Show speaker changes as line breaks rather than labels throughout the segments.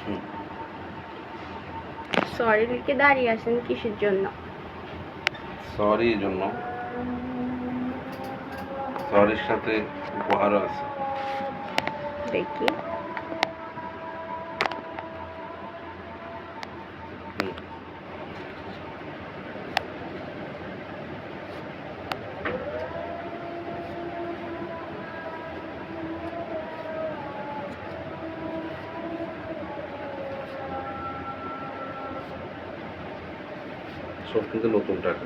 হুম।
Sorry লিখে দাঁড়িয়ে আছেন কিসের জন্য?
সরি এই জন্য, সরির সাথে উপহারও আছে।
দেখি।
হুম। সব কিন্তু নতুন টাকা,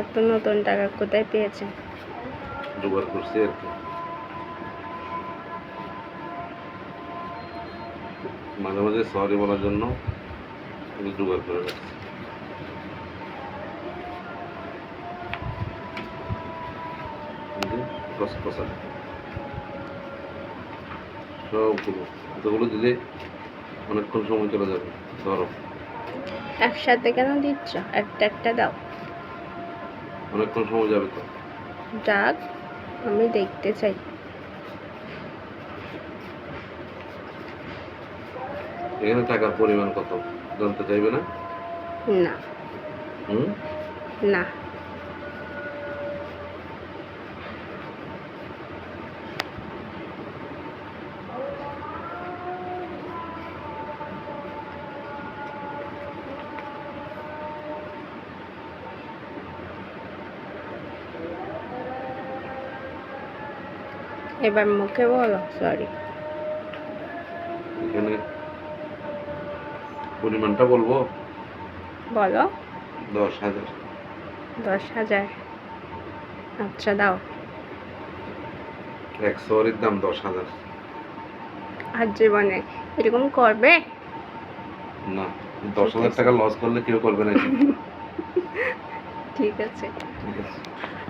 এত নতুন টাকা কোথায় পেয়েছেন?
জোগাড় করছি আর কি। মাঝে মাঝে সরি বলার জন্য এগুলো জোগাড় করে রাখছি। কসকসা সবগুলো, এতগুলো দিলে অনেকক্ষণ সময় চলে যাবে। ধরো,
একসাথে কেন দিচ্ছ? একটা একটা দাও।
অনেকক্ষণ সময় যাবে তো।
যাক, আমি দেখতে চাই।
এখানে টাকার পরিমাণ কত জানতে চাইবে না?
না।
হুম।
না। এবার মুখে বলো সরি।
এখানে পরিমাণটা বলবো।
বলো।
10,000।
10,000? আচ্ছা দাও।
এক সরির দাম 10,000।
আর জীবনে এরকম করবে?
না, 10,000 টাকা লস করলে কেউ করবে না।
ঠিক আছে।
ঠিক আছে।